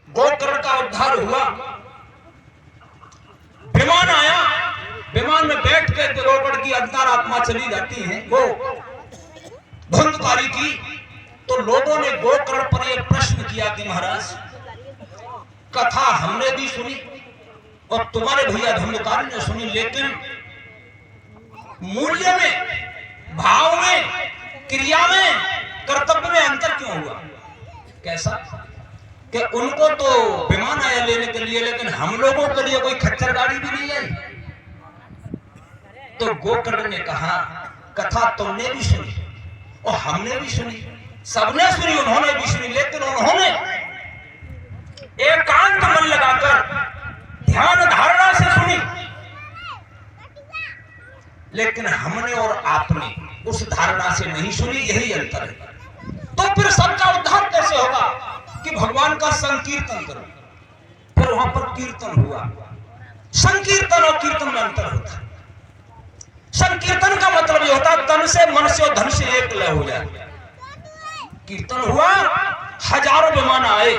गोकर्ण का उद्धार हुआ। विमान आया, विमान में बैठ के गोकर्ण की अंतरात्मा चली जाती है वो धुंधकारी की। तो लोगों ने गोकर्ण पर यह प्रश्न किया कि महाराज कथा हमने भी सुनी और तुम्हारे भैया धुंधकारी ने सुनी, लेकिन मूल्य में, भाव में, क्रिया में, कर्तव्य में अंतर क्यों हुआ? कैसा कि उनको तो विमान आया लेने के लिए, लेकिन हम लोगों के लिए कोई खच्चर गाड़ी भी नहीं आई। तो गोकर्ण ने कहा कथा तुमने भी सुनी और हमने भी सुनी, सबने सुनी, उन्होंने भी सुनी, लेकिन उन्होंने एकांत मन लगाकर ध्यान धारणा से सुनी, लेकिन हमने और आपने उस धारणा से नहीं सुनी। यही अंतर है। तो फिर सबका उद्धार कैसे होगा कि भगवान का संकीर्तन करो। फिर वहां पर कीर्तन हुआ। संकीर्तन और कीर्तन में अंतर होता है। संकीर्तन का मतलब यह होता है तन से, मन से और धन से एक लय हो जाए। कीर्तन हुआ, हजारों विमान आए,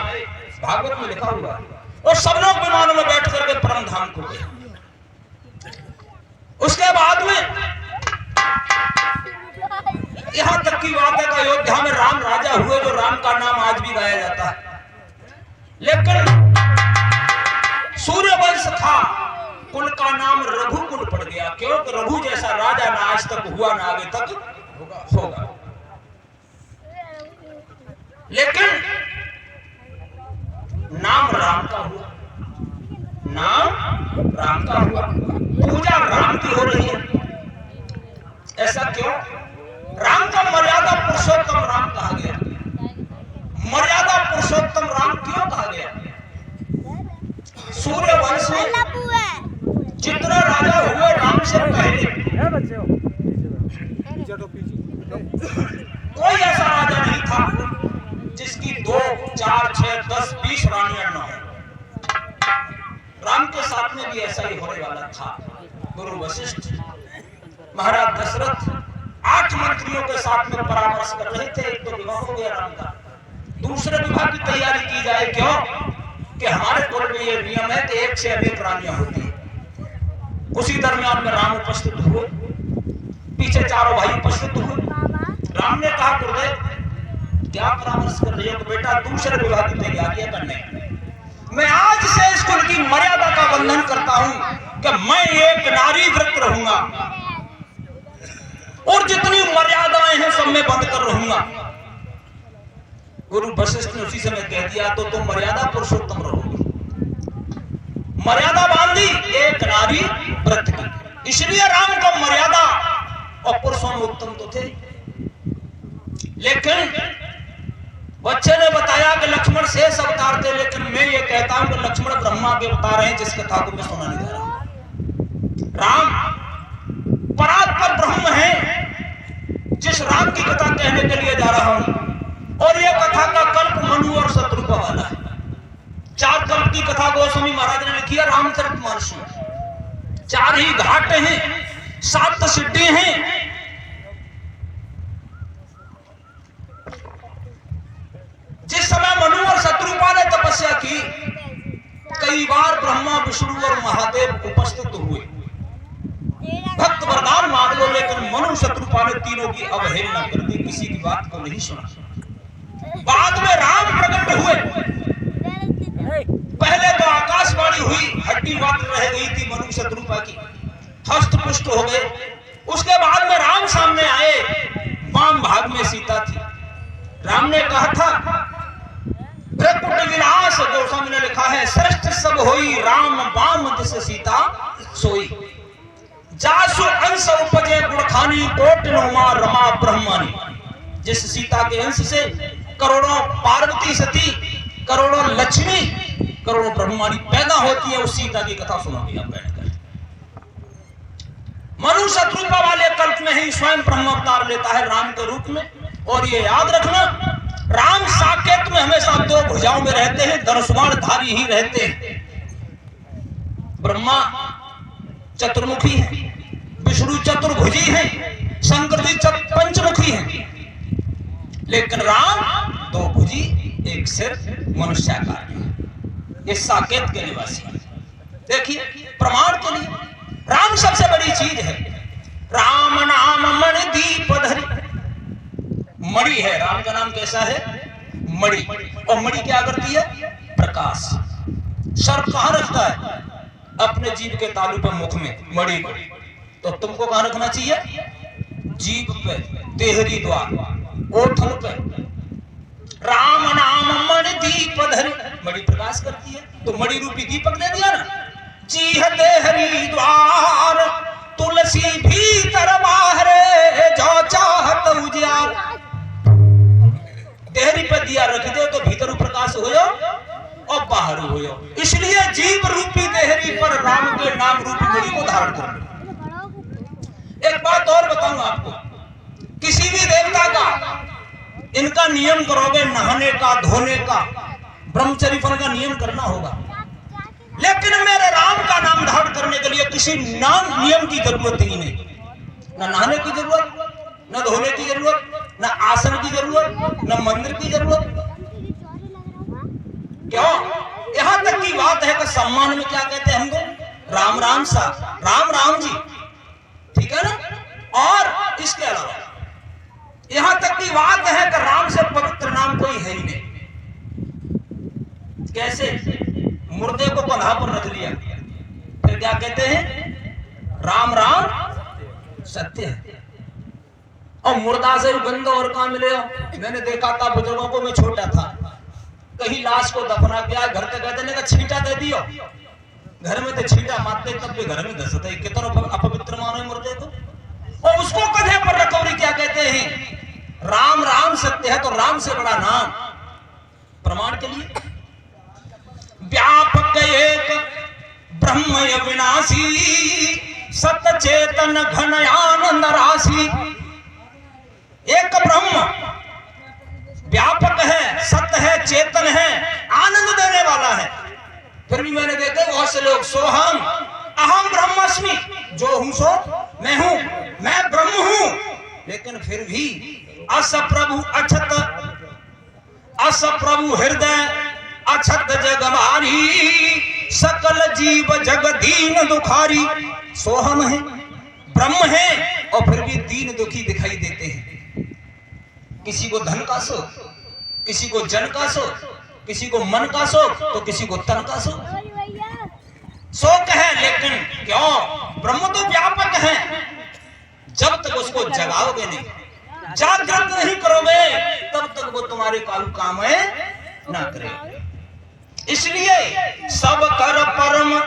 भागवत में लिखा हुआ, और सब लोग विमानों में बैठ करके परम धाम को गए। उसके बाद में यहां तक की बात है कि अयोध्या में राम राजा हुए, जो राम का नाम आज भी गाया जाता है। लेकिन सूर्यवंश था, कुल का नाम रघुकुल पड़ गया। क्योंकि रघु जैसा राजा ना आज तक हुआ, ना आगे तक होगा। लेकिन नाम राम का हुआ, नाम राम का हुआ, पूजा राम की हो रही है। ऐसा क्यों? राम का मर्यादा पुरुषोत्तम राम कहा गया। मर्यादा पुरुषोत्तम राम क्यों कहा गया? सूर्यवंश में जितने राजा हुए राम से पहले, कोई ऐसा राजा नहीं था जिसकी 2, 4, 6, 10, 20 रानियां न हो। राम के साथ में भी ऐसा ही होने वाला था। गुरु वशिष्ठ, महाराज दशरथ 8 मंत्रियों के साथ में परामर्श कर रहे थे। एक तो विवाह हो गया राम का, दूसरे विवाह की तैयारी की जाए। क्यों? कि हमारे कुल में ये नियम है कि 1 से अधिक रानियां होती है। उसी दरमियान में राम उपस्थित हुए, पीछे चारों भाई उपस्थित हुए। राम ने कहा गुरुदेव क्या परामर्श कर रहे हो? तो बेटा दूसरे विवाह की तैयारियां करने, मैं आज से इस कुल की मर्यादा का बंधन करता हूं कि मैं एक नारी व्रत रहूंगा और जितनी मर्यादाएं हैं सब मैं बंद कर रहूंगा। गुरु वशिष्ठ ने उसी समय कह दिया तो तुम मर्यादा पुरुषोत्तम रहोगे। मर्यादा बांधी एक नारी व्रत की, इसलिए राम को मर्यादा और पुरुषों में उत्तम तो थे। लेकिन बच्चे ने बताया कि लक्ष्मण शेष अवतार थे, लेकिन मैं ये कहता हूं कि लक्ष्मण ब्रह्मा के अवतार हैं, जिस कथा को मैं सुनाने जा रहा हूं। राम परात्पर ब्रह्म है, जिस राम की कथा कहने के लिए जा रहा हूं। और यह कथा का कल्प मनु और शत्रुपा वाला है। 4 कल्प की कथा गोस्वामी महाराज ने लिखी है रामचरितमानस में। 4 ही घाट हैं, 7 सिद्धि हैं। जिस समय मनु और शत्रुपा ने तपस्या की, कई बार ब्रह्मा, विष्णु और महादेव उपस्थित हुए। भक्त वरदान मांग लो, लेकिन मनु शत्रुपा ने तीनों की अवहेलना कर दी, किसी की बात को नहीं सुना। बाद में राम प्रकट हुए। पहले तो आकाशवाणी हुई, हड्डी मात्र रह गई थी मनु शत्रुपा की, हस्त पुष्ट हो गए। उसके बाद में राम सामने आए, वाम भाग में सीता थी। राम ने कहा था त्रिपुट विलास, गोस्वामी ने लिखा है श्रेष्ठ सब होई राम वाम दिस सीता सोई। जासु अंश उपजे गुणखानी कोट नुमा रमा ब्रह्मानी। जिस सीता के अंश से करोड़ों पार्वती सती, करोड़ों लक्ष्मी, करोड़ों ब्रह्मानी पैदा होती है, उस सीता की कथा सुनाती है बैठकर। मनु शत्रुपा वाले कल्प में ही स्वयं ब्रह्म अवतार लेता है राम के रूप में। और ये याद रखना, राम साकेत में हमेशा 2 भुजाओं में रहते हैं, धनुष्बाण धारी ही रहते हैं। ब्रह्मा चतुर्मुखी है, विष्णु चतुर्भुजी है, शंकर जी पंचमुखी है, लेकिन राम 2 भुजी, 1 सिर, मनुष्याकार है। ये साकेत के निवासी। देखिए प्रमाण के लिए राम सबसे बड़ी चीज है। राम नाम मणि दीप धरि, मणि है, राम का नाम कैसा है? मणि। और मणि क्या करती है? प्रकाश। सर्प कहां रखता है? अपने जीभ के तालू पे, मुख में, मणि को। तो तुमको कहां रखना चाहिए? जीभ पे, देहरी द्वार, ओठन पे। राम नाम मणि दीप धरि, मणि प्रकाश करती है, तो मणि रूपी दीपक दे दिया ना। जीह देहरी द्वार तुलसी भीतर बाहरे, जो चाहत उजियार। देहरी पे दिया रख दे तो भीतर प्रकाश होयो और बाहर होयो। इसलिए जीव रूपी देहरी पर राम के नाम रूपी मणि को धारण करो। एक बात और बताऊं आपको, किसी भी देवता का इनका नियम करोगे, नहाने का, धोने का, ब्रह्मचर्य का नियम करना होगा। लेकिन मेरे राम का नाम धारण करने के लिए किसी नाम नियम की जरूरत ही नहीं। न नहाने की जरूरत, न धोने की जरूरत, न आसन की जरूरत, न मंदिर की जरूरत। क्यों? यहां तक की बात है कि सम्मान में क्या कहते हैं हमको? राम राम सा, राम राम जी, ठीक है ना। और इसके अलावा यहां तक की बात है कि राम से पवित्र नाम कोई है ही नहीं। कैसे? मुर्दे को बंधा पर रख लिया, फिर क्या कहते हैं? राम राम सत्य है। और मुर्दा से गंध और कहां मिले? मैंने देखा था बुजुर्गों को, मैं छोटा था, कहीं लाश को दफना किया, घर के कहते ने का छींटा दे दियो। घर में तो छींटा मारते तब भी घर में धसते, कितना अपवित्र मानो मुर्दे को। और उसको कंधे पर रखौरी क्या कहते हैं? राम राम सत्य है। तो राम से बड़ा नाम प्रमाण के लिए व्यापक एक ब्रह्म विनाशी, सत चेतन घन आनंद राशि। एक ब्रह्म व्यापक है, सत्य है, चेतन है, आनंद देने वाला है। फिर भी मैंने देखा बहुत से लोग सोहम अहम ब्रह्मस्मि, जो हूं सो मैं हूं, मैं ब्रह्म हूं। लेकिन फिर भी अस प्रभु अछत, अस प्रभु हृदय अछत जगमारी, सकल जीव जग दीन दुखारी। सोहम है, ब्रह्म है, और फिर भी दीन दुखी दिखाई देते हैं। किसी को धन का शोक, किसी को जन का शोक, किसी को मन का शोक, तो किसी को तन का शोक है। लेकिन क्यों? ब्रह्म तो व्यापक है। जब तक उसको जगाओगे नहीं, जागृत नहीं करोगे, तब तक वो तुम्हारे काम ना करे। इसलिए सब कर परम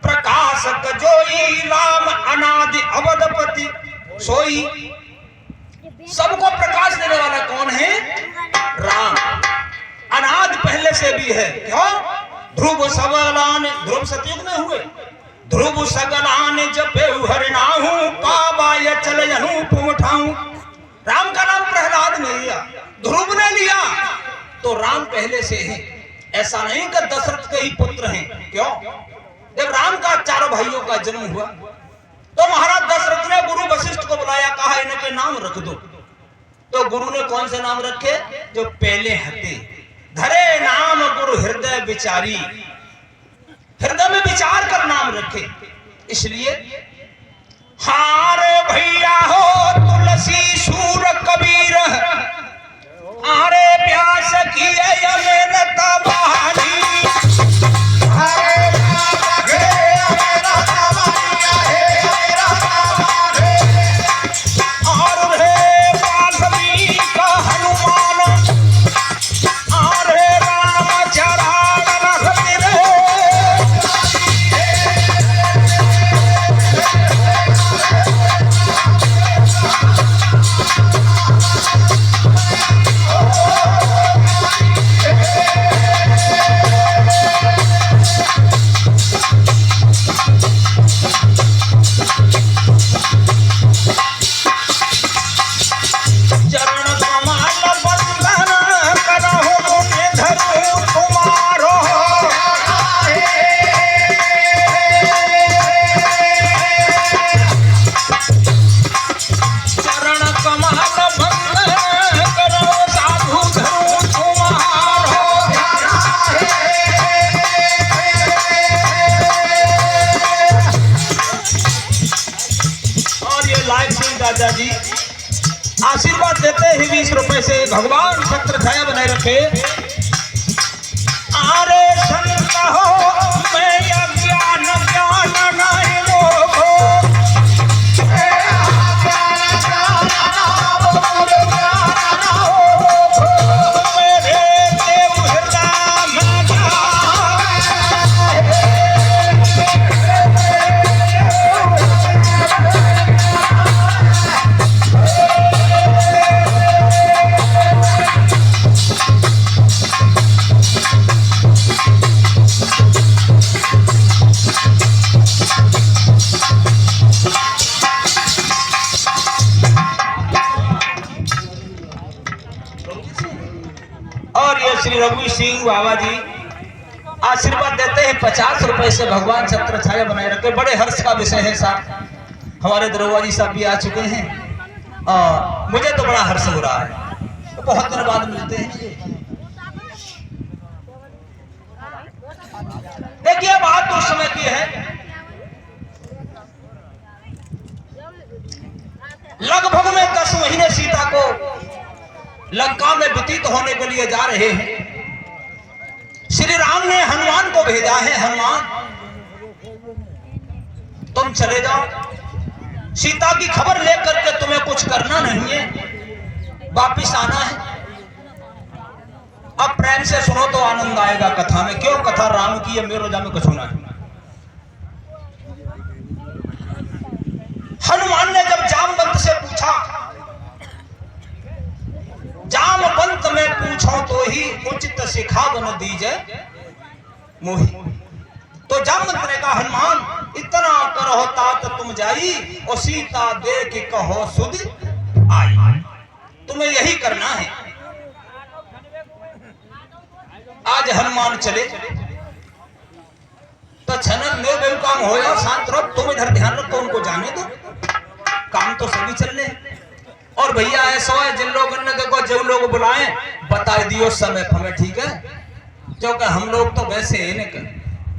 प्रकाशक जोई, राम अनादि अवधपति सोई। सबको प्रकाश देने वाला कौन है? राम। अनादि पहले से भी है। क्यों? ध्रुव सगलान, ध्रुव सतयुग में हुए, ध्रुव सगलान जपे हरिनाहू, पावाय चल अनुपम ठाऊ। राम का नाम प्रहलाद ने लिया, ध्रुव ने लिया, तो राम पहले से है। ऐसा नहीं कि दशरथ के ही पुत्र हैं। क्यों? जब राम का चारों भाइयों का जन्म हुआ तो महाराज दशरथ ने गुरु वशिष्ठ को बुलाया, कहा इनके नाम रख दो। तो गुरु ने कौन से नाम रखे? जो पहले हते। धरे नाम गुरु हृदय विचारी, हृदय में विचार कर नाम रखे। इसलिए हार भैया हो तुलसी सूर कबीर, आरे प्यास की यमुना बहानी। राजा जी आशीर्वाद देते ही 20 रुपए से भगवान छत्र छाया बनाए रखे। आरे संत हो मैं ज्ञान ज्ञान नहीं मोहो, श्री रघुवीर सिंह बाबा जी आशीर्वाद देते हैं 50 रुपए से भगवान छत्र छाया बनाए रखे। बड़े हर्ष का विषय है साहब। हमारे दरोगा जी साहब भी आ चुके हैं और मुझे तो बड़ा हर्ष हो रहा है। तो बहुत दिन बाद मिलते हैं। देखिए बात तो उस समय की है, लगभग में 10 महीने सीता को लंका में व्यतीत होने के लिए जा रहे हैं। श्री राम ने हनुमान को भेजा है, हनुमान तुम चले जाओ, सीता की खबर लेकर के तुम्हें कुछ करना नहीं है, वापिस आना है। अब प्रेम से सुनो तो आनंद आएगा कथा में। क्यों कथा राम की है, मेरे रोजा में कुछ होना है। हनुमान ने जब जामवंत से पूछा, जामवंत में पूछो तो ही उचित सिखावन दीजे मोहि। तो जामवंत ने कहा हनुमान इतना करो तात तुम जाई, और सीता देख कहो सुध आई। तुम्हें यही करना है। आज हनुमान चले तो छनन में बेल काम हो या शांत रहो, तुम इधर ध्यान रखो, उनको जाने दो, काम तो सभी चल रहे। और भैया ऐसा है जिन लोगों ने देखो जो लोग बुलाए बता दियो समय हमें, ठीक है, क्योंकि हम लोग तो वैसे है न।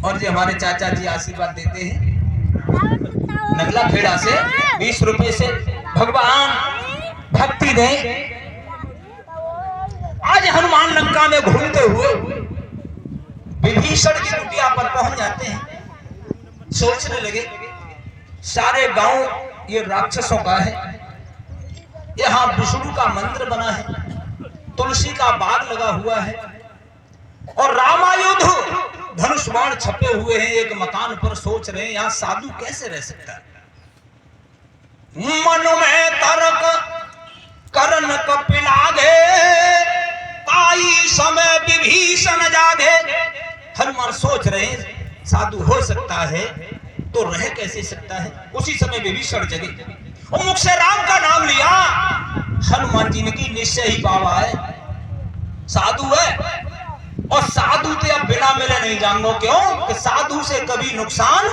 और जो हमारे चाचा जी आशीर्वाद देते हैं नगला खेड़ा से 20 रुपए से भगवान भक्ति दे। आज हनुमान लंका में घूमते हुए विभीषण की कुटिया पर पहुंच जाते हैं। सोचने लगे सारे गांव ये राक्षसों का है, यहाँ विष्णु का मंदिर बना है, तुलसी का बाग लगा हुआ है, और रामायुध धनुष बाण छपे हुए हैं एक मकान पर। सोच रहे हैं यहाँ साधु कैसे रह सकता है। मन में तर्क करण कपिलागे, ताई समय विभीषण जागे। हनुमान सोच रहे हैं साधु हो सकता है तो रह कैसे सकता है। उसी समय विभीषण जगे और मुख से राम का नाम लिया। हनुमान जी ने की निश्चय ही बाबा है, साधु है, और साधु तो अब बिना मिले नहीं जानो। क्यों कि साधु से कभी नुकसान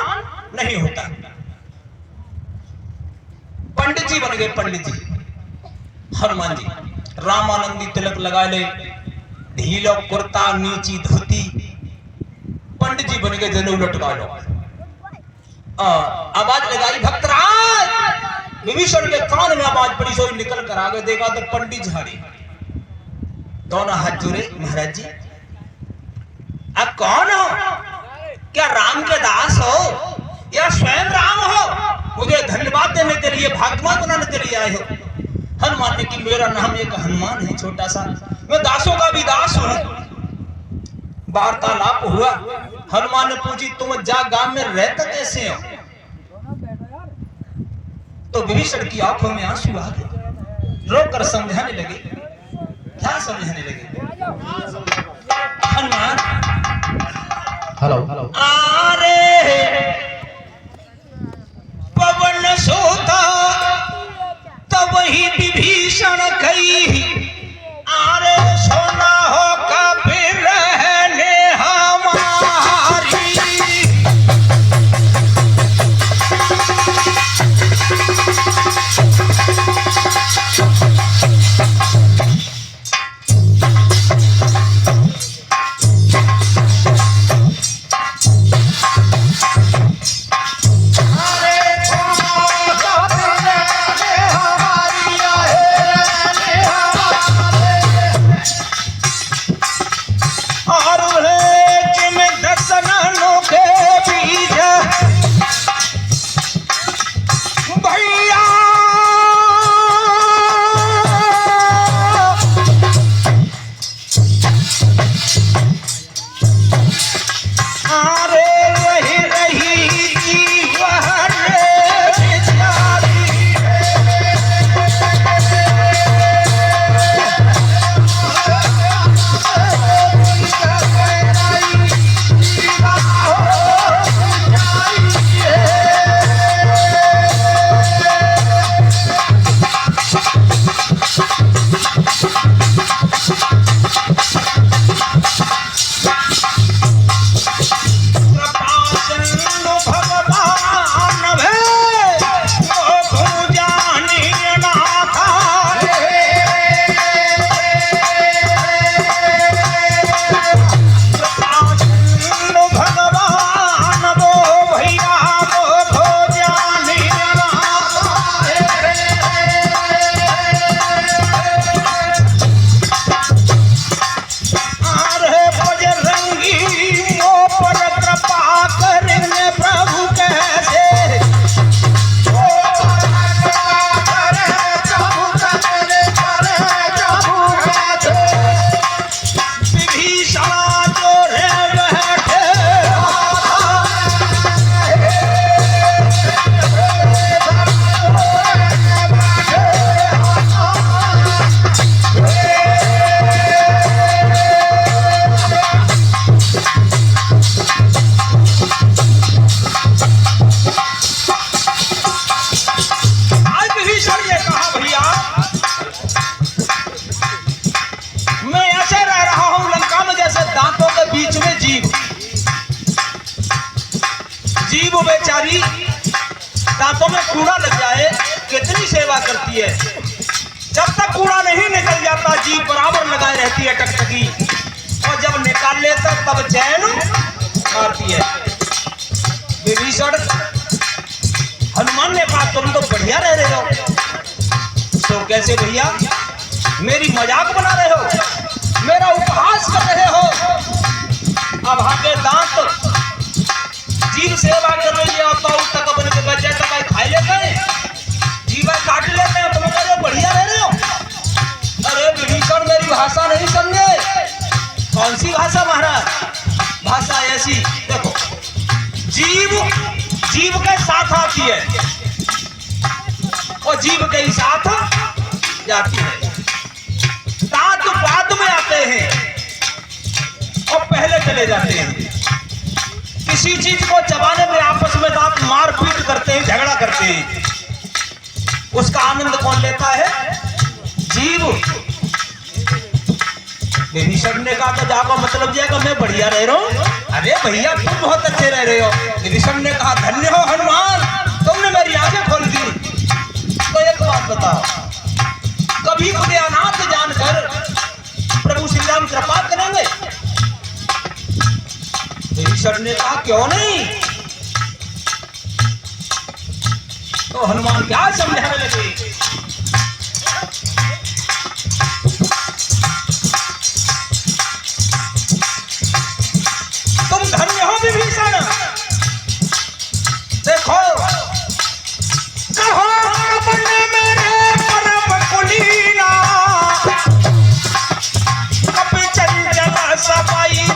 नहीं होता। पंडित जी बन गए, पंडित जी हनुमान जी। रामानंदी तिलक लगा ले, ढीलो कुर्ता नीची धोती, पंडित जी बन गए, जनेऊ लटका लो। आवाज लगाई भक्तराज, विभीषण के कान में आवाज पड़ी, सोई निकल कर आगे देखा तो पंडित झाड़ी दोनों हाथ जुड़े। महाराज जी आप कौन हो? क्या राम के दास हो या स्वयं राम हो? मुझे धन्यवाद देने के लिए, भागवत बनाने के लिए आए हो? हनुमान ने कि मेरा नाम एक हनुमान है, छोटा सा, मैं दासों का भी दास हूं। वार्तालाप हुआ। हनुमान ने पूछी तुम जा गांव में रहते कैसे हो? तो विभीषण की आंखों में आंसू आ गए, रोकर समझाने लगे। क्या समझाने लगे? हनुमान हेलो अरे पवन सोता तब ही विभीषण कही, अरे सोना हो कपिल रहने हमारी। आरे वही रही जीवन बिचारी जीव बेचारी दांतों में कूड़ा लग जाए कितनी सेवा करती है। जब तक कूड़ा नहीं निकल जाता जीव बराबर लगाए रहती है टकटकी, और जब निकाल लेता तब चैन मारती है। विभीषण, हनुमान ने कहा तुम तो बढ़िया रह रहे हो। तो कैसे भैया? मेरी मजाक बना रहे हो, मेरा उपहास कर रहे हो। अब आगे दांत जीव सेवा कर रही है, तो तक अपने को बच जाए तो भाई खाई लेते हैं, जीवन काट लेते हैं। तुम कह रहे हो बढ़िया रह रहे हो। अरे विभीषण, मेरी भाषा नहीं समझे। कौन सी भाषा महाराज? भाषा ऐसी देखो, जीव के साथ आती है और जीव के ही साथ जाती है। दांत बाद में आते हैं और पहले चले जाते हैं। किसी चीज को चबाने में आपस में दांत मारपीट करते हैं, झगड़ा करते हैं। उसका आनंद कौन लेता है? जीव। विभीषण ने कहा तो जाको मतलब जाएगा मैं बढ़िया रह रहा हूं। अरे भैया तुम बहुत अच्छे रह रहे हो। विभीषण ने कहा धन्य हो हनुमान, तुमने मेरी आंखें खोल दी। तो एक बात बताओ, कभी खुदे अनाथ जानकर प्रभु श्री राम कृपा करेंगे? विभीषण ने कहा क्यों नहीं। तो हनुमान क्या समझाने लगे? तुम धन्य हो विभीषण। देखो कहो अपने मेरे परम कुलीना, कपि चंचल सपाई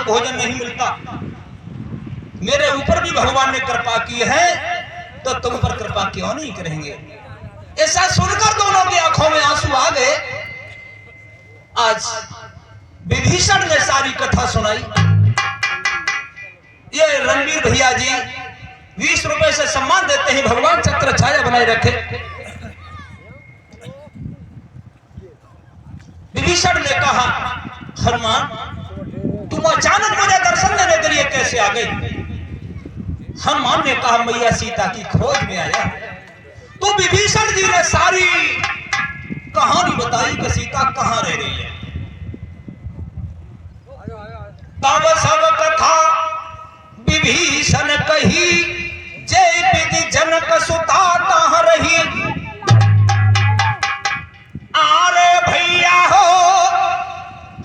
भोजन नहीं मिलता। मेरे ऊपर भी भगवान ने कृपा की है तो तुम पर कृपा क्यों नहीं करेंगे? ऐसा सुनकर दोनों की आंखों में आंसू आ गए। आज विभीषण ने सारी कथा सुनाई। ये रणवीर भैया जी 20 रुपए से सम्मान देते हैं, भगवान चक्र छाया बनाए रखे। विभीषण ने कहा, हनुमान तुम अचानक मुझे दर्शन देने के लिए कैसे आ गई? हनुमान ने कहा, मैया सीता की खोज में आया। तो विभीषण जी ने सारी कहानी बताई कि सीता कहां रह रही है। तब सब कथा विभीषण कही, जय विधि जनक सुता तहाँ रही। अरे भैया हो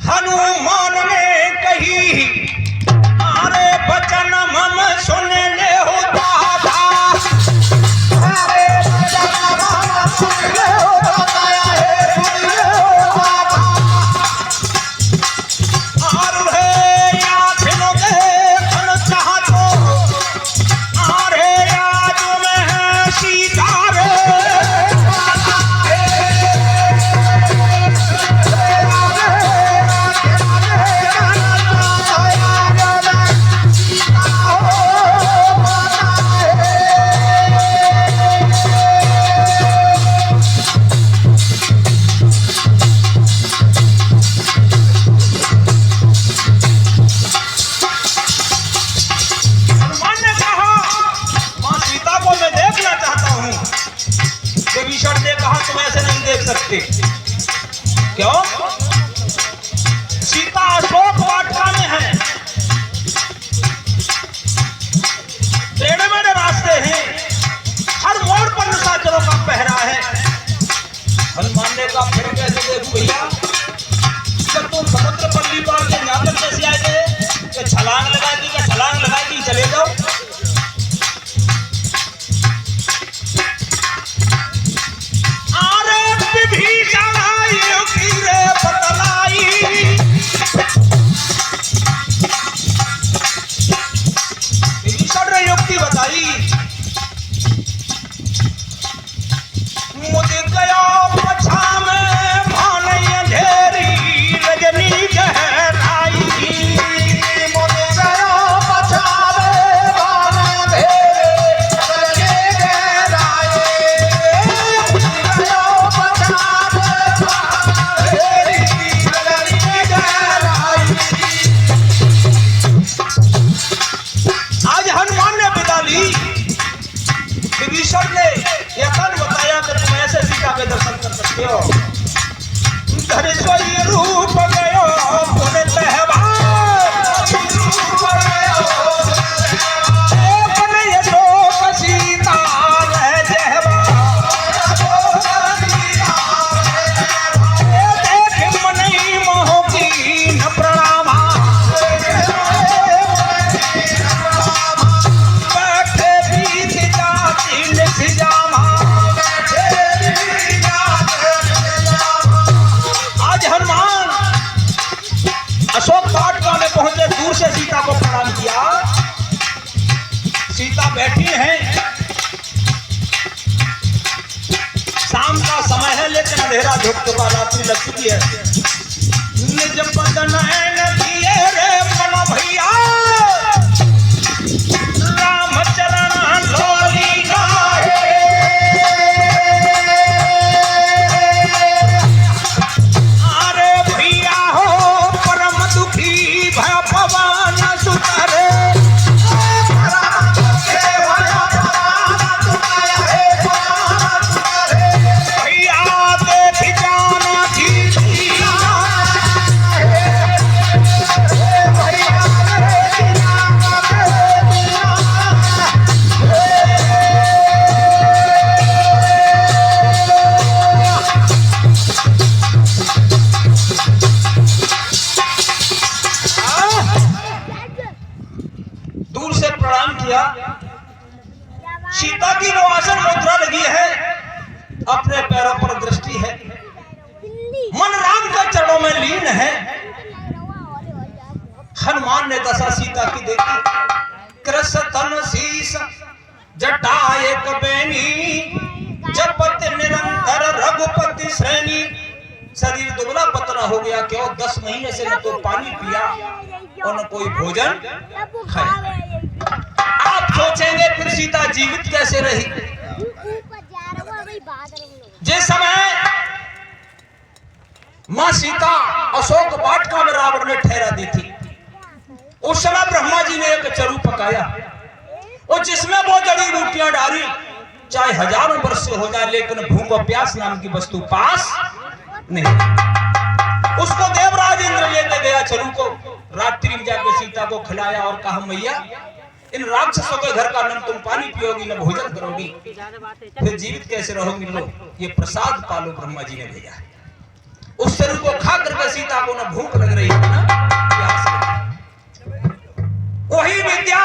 हनुमान ने कही, अरे बचन मम सुन ले हो दादा। अरे बचन मम सुन ले हो दादा, सुन ले हो दादा। और भैया फिर देखन चाहतो, अरे आज में सीता रे। विभीषण ने कहा, तुम ऐसे नहीं देख सकते। क्यों? सीता अशोक वाटिका में है, टेढ़े मेढ़े रास्ते हैं, हर मोड़ पर निशाचरों का पहरा है। हनुमान ने कहा, फिर कैसे देखूं भैया? जब तुम समुद्र पल्ली पार के यहाँ तक कैसे आए थे? छलांग लगा दी चले जाओ। विभीषण ने युक्ति बताई, मुझे गया पछा में भानई अंधेरी रजनी गहराई। मुझे गया पछा में भानई अंधेरी रजनी गहराई। मुझे गया पछा में भानई रजनी गहराई। आज हनुमान ने बिता ली। विभीषण ने यह बताया कि तुम ऐसे सीता के दर्शन कर सकते हो। धरिश्वरी रूप गयो पुन तहवार, सीता रह देख मनई मोह की न प्रणामा। आज हनुमान अशोक वाटिका में पहुंचे, दूर से सीता को प्रणाम किया। सीता बैठी हैं, शाम का समय है लेकिन अंधेरा झुक चुका, रात्रि लग चुकी है। निज बदन दिए रे मन भैया, रामचरण लोली गाहे। अरे भैया हो परम दुखी भय पवन सुतरे। भैया देख जाना जी दूर से प्रणाम किया। सीता की वो आसन मुद्रा लगी है, अपने पैरों पर दृष्टि है, मन राम के चरणों में लीन है। हनुमान ने दशा सीता की देखी। कृष्ण तन शीस जटा एक बेनी, जपत निरंतर शरीर दुबला पतला हो गया, क्यों 10 महीने से न तो पानी पिया और न कोई भोजन खाया। आप सोचेंगे फिर सीता जीवित कैसे रही? जिस समय मां सीता अशोक वाटिका में रावण ने ठहरा दी थी, उस समय ब्रह्मा जी ने एक चरु पकाया और जिसमें वो जड़ी बूटियां डाली, चाहे हजारों वर्ष से हो जाए लेकिन भूख और प्यास नाम की वस्तु पास नहीं। उसको देवराज इंद्र लेके गया चरु को, रात्रि में जाकर सीता को खिलाया और कहा मैया इन राक्षसों के घर का न तुम पानी पियोगी न भोजन करोगी, फिर जीवित कैसे रहोगी? लो ये प्रसाद पालो, ब्रह्मा जी ने भेजा है। उस चरु को खा करके सीता को न भूख लग रही है ना प्यास लग रही। वही विद्या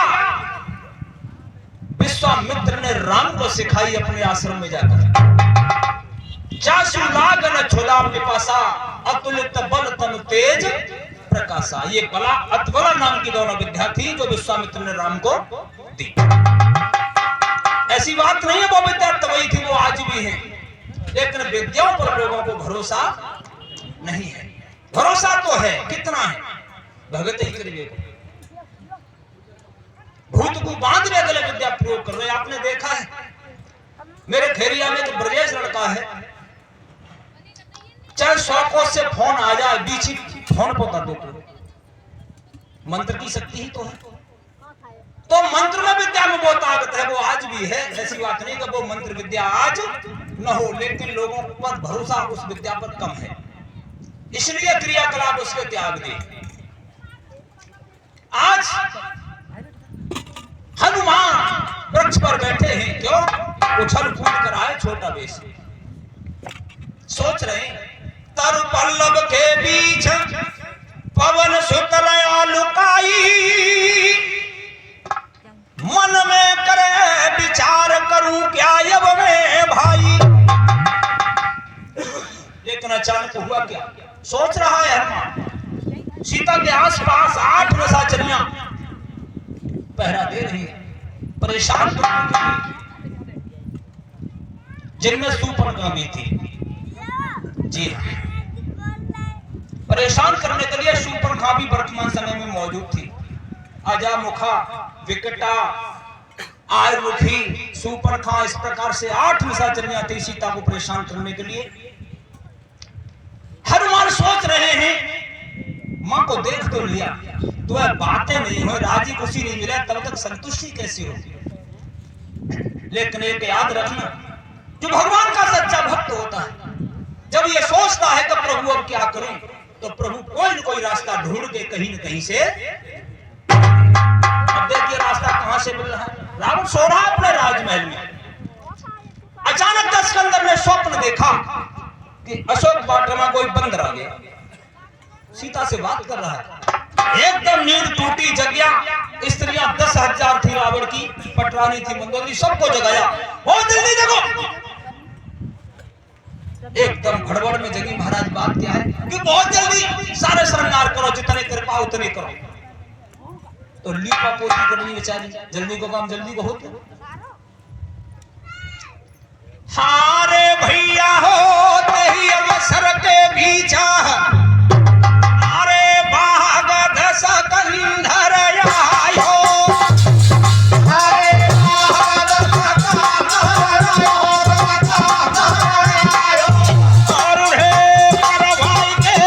विश्वामित्र ने राम को सिखाई अपने आश्रम में जाकर। जासु लागन छुदा पिपासा अतुलित बल तनु तेज प्रकाशा। ये कला अतबला नाम की दोनों विद्या थी जो विश्वामित्र ने राम को दी। ऐसी बात नहीं है वो विद्या तभी थी, वो आज भी है, लेकिन विद्याओं पर लोगों को भरोसा नहीं है। भरोसा तो है, कितना है? भगत ही करिए, भूत को बांधने के लिए विद्या प्रयोग कर रहे। आपने देखा है मेरे खेरिया में जो ब्रजेश लड़का है, चाहे 100 कोस से फोन आ जाए बीच ही फोन को कर देते, मंत्र की शक्ति ही तो है। तो मंत्र में विद्या में बहुत ताकत है, वो आज भी है। ऐसी बात नहीं कि वो मंत्र विद्या आज न हो, लेकिन लोगों पर भरोसा उस विद्या पर कम है, इसलिए क्रियाकलाप उसके त्याग दे। आज हनुमान वृक्ष पर बैठे हैं, क्यों? उछल कूद कर आए छोटा बेस। सोच रहे तरु पल्लव के बीच पवन सुतलया लुकाई, मन में करे विचार करूं क्या अब मैं भाई। लेकिन अचानक हुआ क्या? सोच रहा है हनुमान, सीता के आसपास 8 निशाचरियां पहरा दे रही है, परेशान करने के लिए, जिनमें शूर्पणखा भी थी। जी परेशान करने के लिए शूर्पणखा भी वर्तमान समय में मौजूद थी। अजामुखा, विकटा, आयुर्मुखी, शूर्पणखा, इस प्रकार से 8 निशाचरियां थी सीता को परेशान करने के लिए। हनुमान सोच रहे हैं मां को देख तो लिया, तो बातें नहीं हुई, राजी खुशी नहीं मिला, तब तक संतुष्टि कैसी होगी? लेकिन एक याद रखना, जो भगवान का सच्चा भक्त होता है, जब ये सोचता है कि प्रभु अब क्या करूं, तो प्रभु कोई न कोई रास्ता ढूंढ के कहीं न कहीं से। अब देखिए रास्ता कहां से मिल रहा है। रावण सो रहा अपने राजमहल में, अचानक दशकंदर ने स्वप्न देखा कि अशोक वाटिका में कोई बंदर आ गया, सीता से बात कर रहा है। एकदम नींद टूटी, जगया। स्त्रियां 10,000 थी, रावण की पटरानी थी, मंदोदरी, सबको जगाया, बहुत जल्दी जगो। एकदम गड़बड़ में जगी। महाराज बात क्या है? कि बहुत जल्दी सारे श्रृंगार करो, जितने कृपा उतने करो। तो लीपा पोती करनी बेचारी, जल्दी को काम जल्दी को होते। हारे भैया होते ही अवसर के बीचा, अरे बाग दस कंधर आयो, अरे बाग दस कंधर आयो, और रे पर भाई के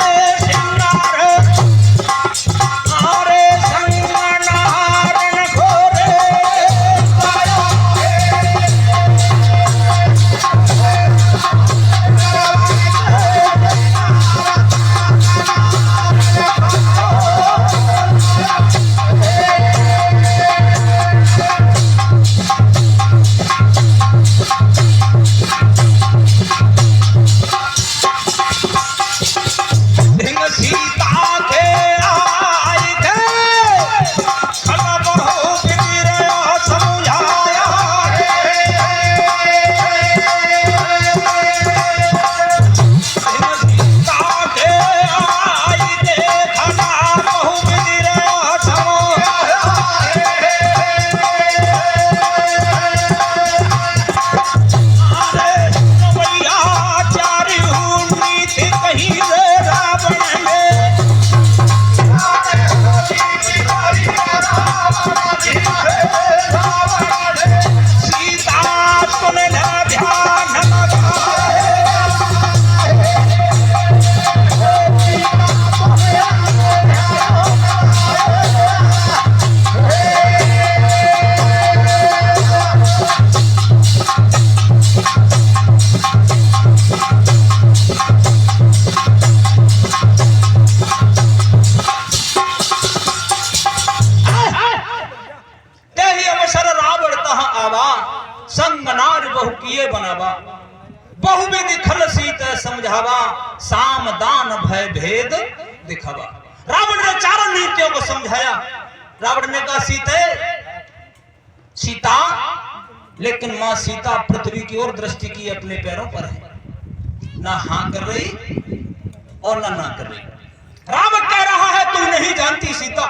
सिंगार, अरे संग नारन घोरे आयो। बहु दिखल सीता समझावा, साम दान भय भेद दिखावा। रावण ने चारों नीतियों को समझाया। रावण ने कहा सीता, लेकिन मां सीता पृथ्वी की ओर दृष्टि की अपने पैरों पर है, ना हां कर रही और ना कर रही। रावण कह रहा है तू नहीं जानती सीता,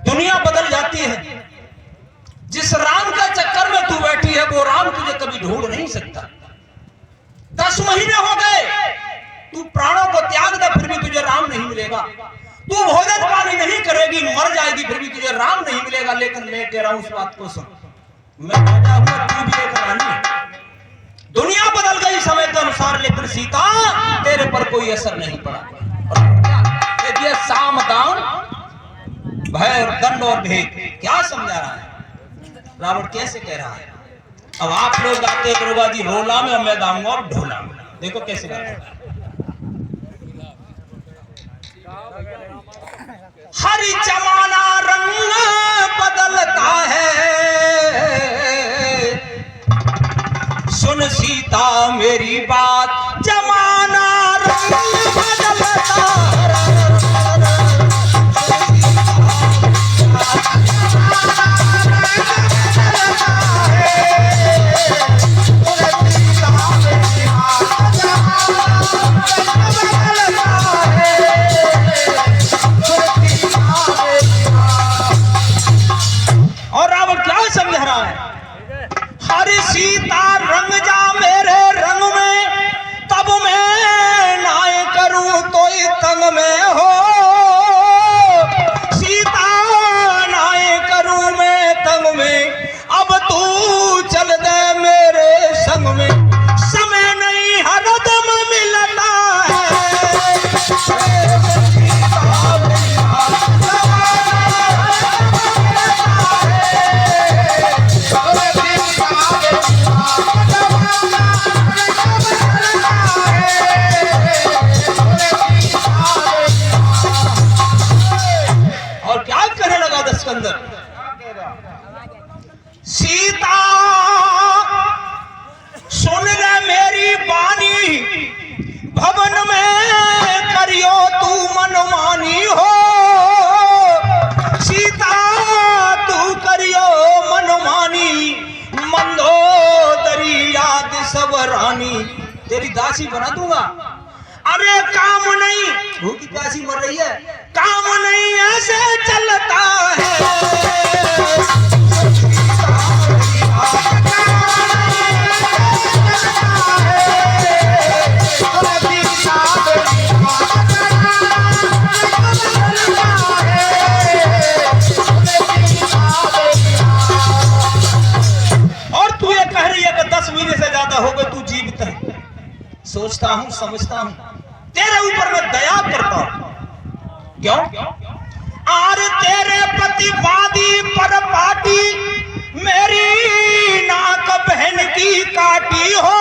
दुनिया बदल जाती है। जिस राम का चक्कर में तू बैठी है वो राम तुझे कभी ढूंढ नहीं सकता। 10 महीने हो गए, तू प्राणों को त्याग दे फिर भी तुझे राम नहीं मिलेगा। तू भोजन पानी नहीं करेगी, मर जाएगी, फिर भी तुझे राम नहीं मिलेगा। लेकिन मैं कह रहा हूं इस बात को सुन, मैं राजा हूं, तू भी एक रानी है। दुनिया बदल गई समय के अनुसार, लेकिन सीता तेरे पर कोई असर नहीं पड़ा। ये साम दान भय और दंड और भेद क्या समझा रहा है? रावण कैसे कह रहा है? अब आप लोग गाते करोगा जी रोला में, मैं गाऊंगा और ढोला में। देखो कैसे गाते हैं। हर जमाना रंग बदलता है, सुन सीता मेरी बात, जमाना रंग बदलता है। और रावण क्या समझ रहा है? हरि सीता रंग जा मेरे रंग में, तब मैं नाय करूं तो तंग में हो। सीता नाय करूं मैं तंग में, अब तू चल दे मेरे संग में। समय नहीं हरदम मिलता है, अंदर सीता सुन ले मेरी बानी, भवन में करियो तू मनमानी हो। सीता तू करियो मनमानी, मंदोदरी याद सब रानी, तेरी दासी बना दूंगा। अरे काम नहीं, भूखी प्यासी मर रही है, काम नहीं ऐसे चलता है। और तू ये कह रही है कि 10 महीने से ज्यादा हो गए तू जीवित है। सोचता हूं, समझता हूं, तेरे ऊपर मैं दया करता हूं। क्यों? आर तेरे प्रतिवादी पर पाटी, मेरी नाक बहन की काटी हो।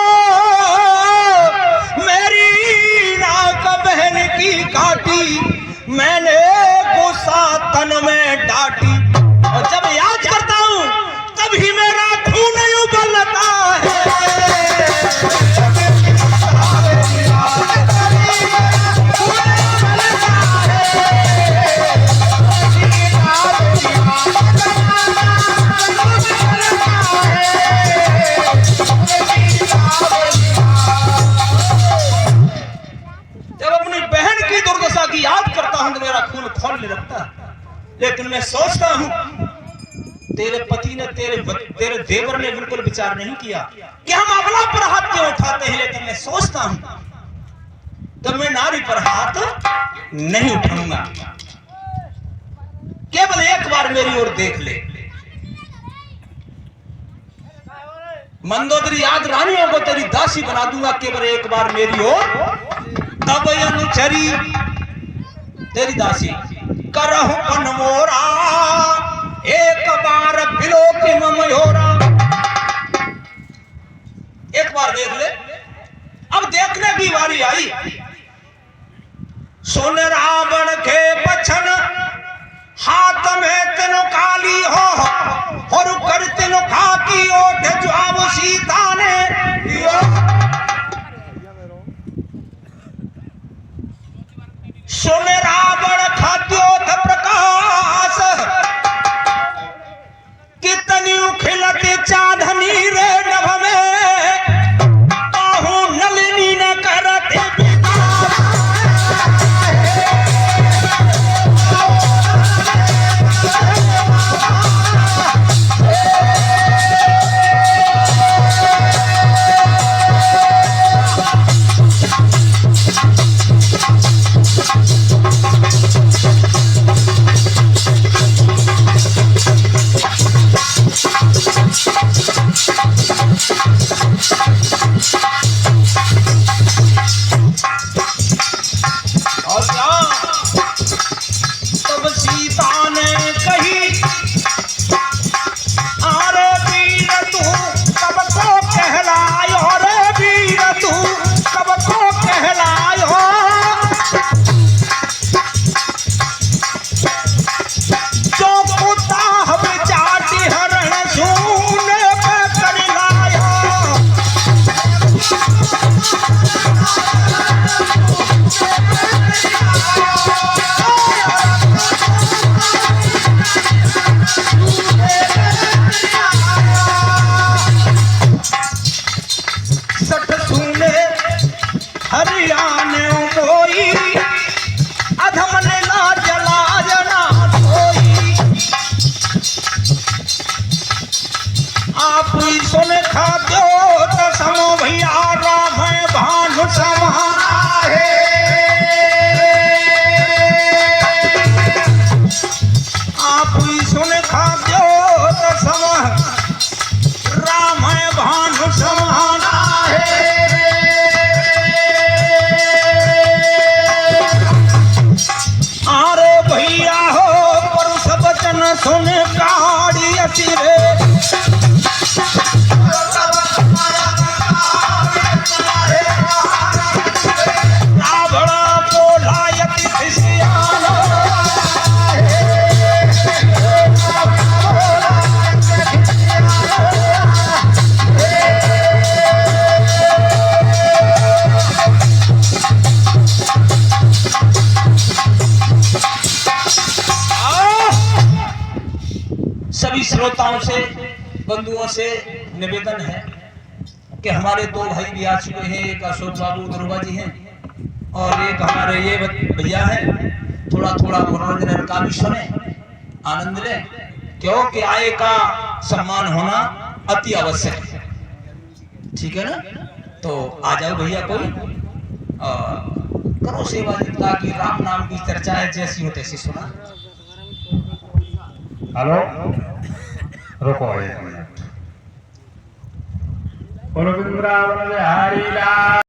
मेरी नाक बहन की काटी, मैंने गुस्सा तन में डांटी। और जब याद करता हूं तभी मेरा खून उबलता है। जब अपनी बहन की दुर्दशा की याद करता हूं तो मेरा खून खौलने लगता है। लेकिन मैं सोचता हूं तेरे पति ने, तेरे देवर ने बिल्कुल विचार नहीं किया कि हम अबला पर हाथ क्यों उठाते हैं। लेकिन मैं सोचता हूं तो मैं नारी पर हाथ नहीं उठाऊंगा। केवल एक बार मेरी ओर देख ले। मंदोदरी याद रानियों को तेरी दासी बना दूंगा, केवल एक बार मेरी ओर। तब अनुचरी तेरी दासी करहु अनमोरा, एक बार बिलो के ममयोरा। एक बार देख ले। अब देखने की बारी आई। सुन रावण के बचन, हाथ में तेनो काली हो, और कर तेनो खाकी ओठ जवाब सीता ने हरियाणे मोई अधम ने लाज लाज ना कोई आप ही सुन खाद्यो तो समो भैया राम भानु समाना है आप ही सुन खाद्यो तो समो राम भानु समाना है आरे भैया हो परुष बचन सुन काड़ी असिरे सभी श्रोताओं से बंधुओं से निवेदन है कि हमारे दो भाई भी आ चुके हैं, एक अशोक बाबू दुर्गा जी हैं और एक हमारे ये भैया हैं। थोड़ा थोड़ा मनोरंजन का भी सुने, आनंद लें, क्योंकि आय का सम्मान होना अति आवश्यक है। ठीक है ना? तो आ जाओ भैया, कोई करो सेवा ताकि राम नाम की चर्चा है, जैसी हो तैसी सुना। हेलो, रुको एक मिनट। बोलो वृंदावन बिहारी लाल।